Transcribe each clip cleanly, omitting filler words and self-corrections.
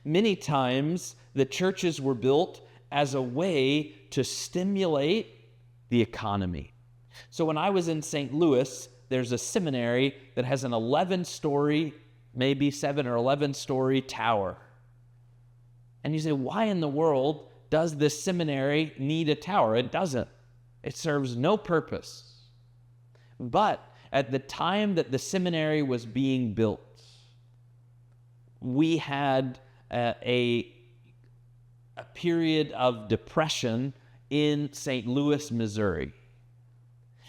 Many times the churches were built as a way to stimulate the economy. So when I was in St. Louis, there's a seminary that has an 11-story, maybe 7 or 11-story tower. And you say, why in the world does this seminary need a tower? It doesn't. It serves no purpose. But at the time that the seminary was being built, we had a period of depression in St. Louis, Missouri.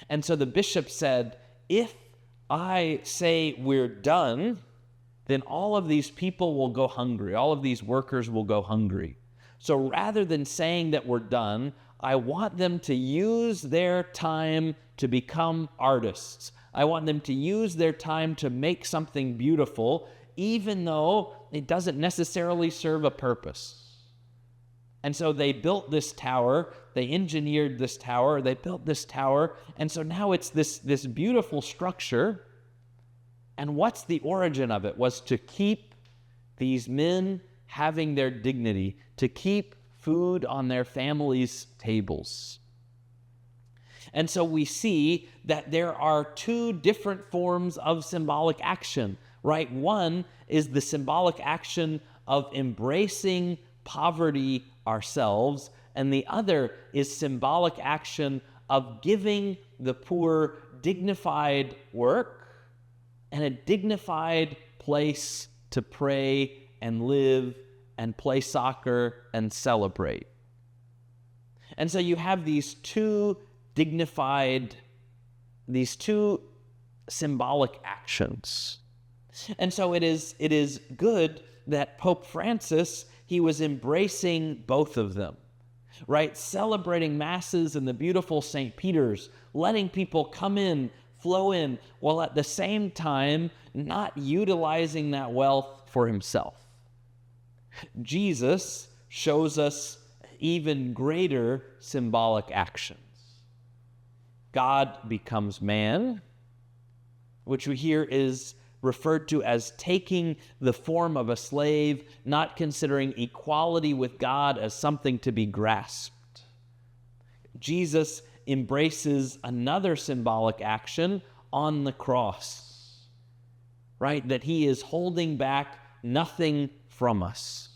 And so the bishop said, if I say we're done, then all of these people will go hungry. All of these workers will go hungry. So rather than saying that we're done, I want them to use their time to become artists. I want them to use their time to make something beautiful, even though it doesn't necessarily serve a purpose. And so they built this tower, they engineered this tower, they built this tower, and so now it's this beautiful structure. And what's the origin of it? Was to keep these men having their dignity, to keep food on their families' tables. And so we see that there are two different forms of symbolic action, right? One is the symbolic action of embracing poverty ourselves, and the other is symbolic action of giving the poor dignified work and a dignified place to pray and live and play soccer and celebrate. And so you have these two symbolic actions. And so it is good that Pope Francis, he was embracing both of them, right? Celebrating masses in the beautiful St. Peter's, letting people come in, flow in, while at the same time not utilizing that wealth for himself. Jesus shows us even greater symbolic actions. God becomes man, which we hear is referred to as taking the form of a slave, not considering equality with God as something to be grasped. Jesus embraces another symbolic action on the cross, right? That he is holding back nothing from us.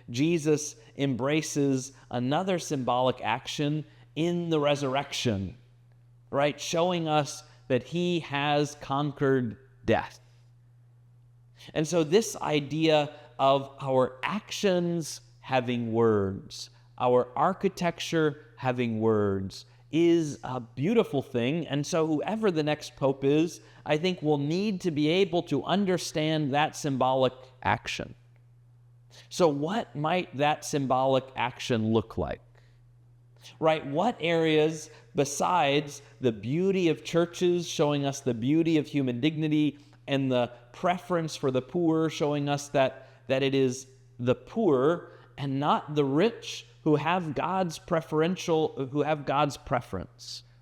Jesus embraces another symbolic action in the resurrection, right? Showing us that he has conquered death. And so this idea of our actions having words, our architecture having words, is a beautiful thing. And so whoever the next pope is, I think will need to be able to understand that symbolic action. So what might that symbolic action look like? Right? What areas besides the beauty of churches showing us the beauty of human dignity and the preference for the poor showing us that it is the poor and not the rich who have God's preference,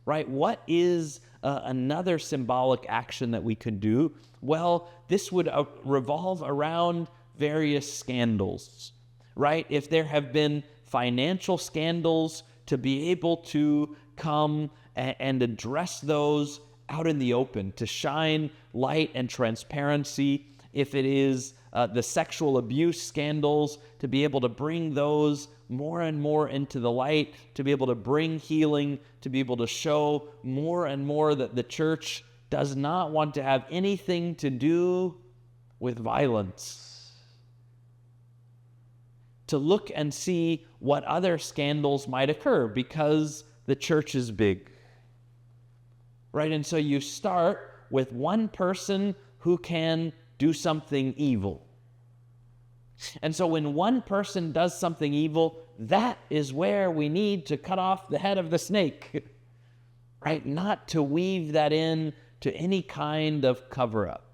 right? What is another symbolic action that we could do? Well, this would revolve around various scandals, right? If there have been financial scandals, to be able to come and address those out in the open, to shine light and transparency. If it is the sexual abuse scandals, to be able to bring those more and more into the light, to be able to bring healing, to be able to show more and more that the church does not want to have anything to do with violence. To look and see what other scandals might occur because the church is big, right? And so you start with one person who can do something evil. And so when one person does something evil, that is where we need to cut off the head of the snake, right? Not to weave that in to any kind of cover-up.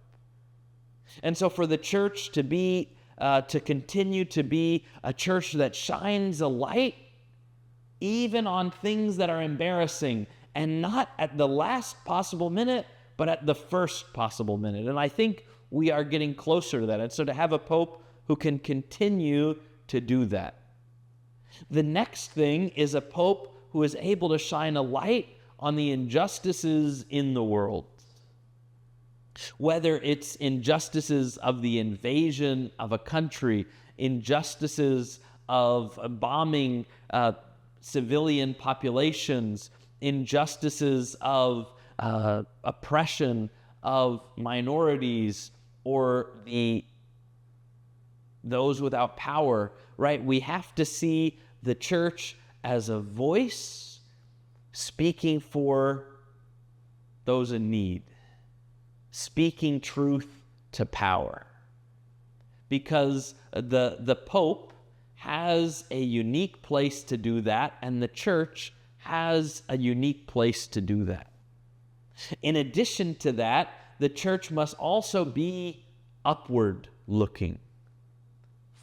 And so for the church to continue to be a church that shines a light even on things that are embarrassing, and not at the last possible minute, but at the first possible minute. And I think we are getting closer to that. And so to have a pope who can continue to do that. The next thing is a pope who is able to shine a light on the injustices in the world. Whether it's injustices of the invasion of a country, injustices of bombing civilian populations, injustices of oppression of minorities or those without power, right? We have to see the church as a voice speaking for those in need, speaking truth to power. Because the Pope has a unique place to do that, and the church has a unique place to do that. In addition to that, the church must also be upward looking,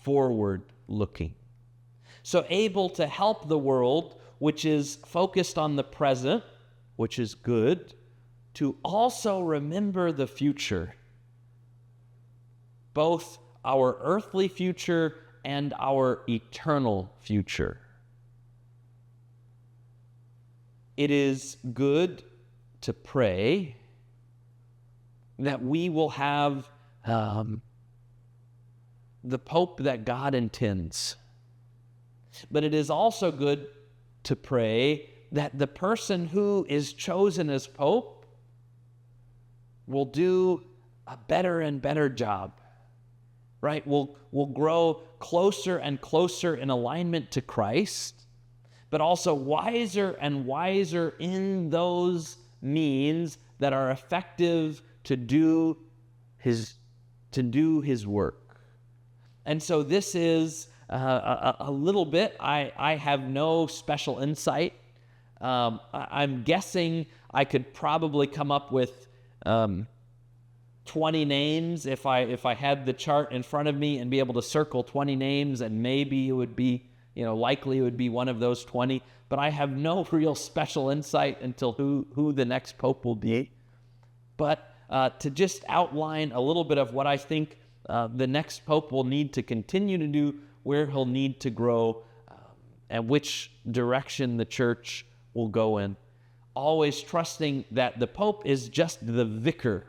forward looking. So able to help the world, which is focused on the present, which is good, to also remember the future, both our earthly future and our eternal future. It is good to pray that we will have the Pope that God intends. But it is also good to pray that the person who is chosen as Pope will do a better and better job, right? Will grow closer and closer in alignment to Christ, but also wiser and wiser in those means that are effective to do his work. And so this is a little bit. I have no special insight. I'm guessing I could probably come up with 20 names if I had the chart in front of me and be able to circle 20 names, and maybe it would be, likely it would be one of those 20. But I have no real special insight until who the next pope will be. But to just outline a little bit of what I think the next pope will need to continue to do, where he'll need to grow, and which direction the church will go in. Always trusting that the pope is just the vicar,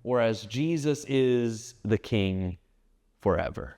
whereas Jesus is the king forever.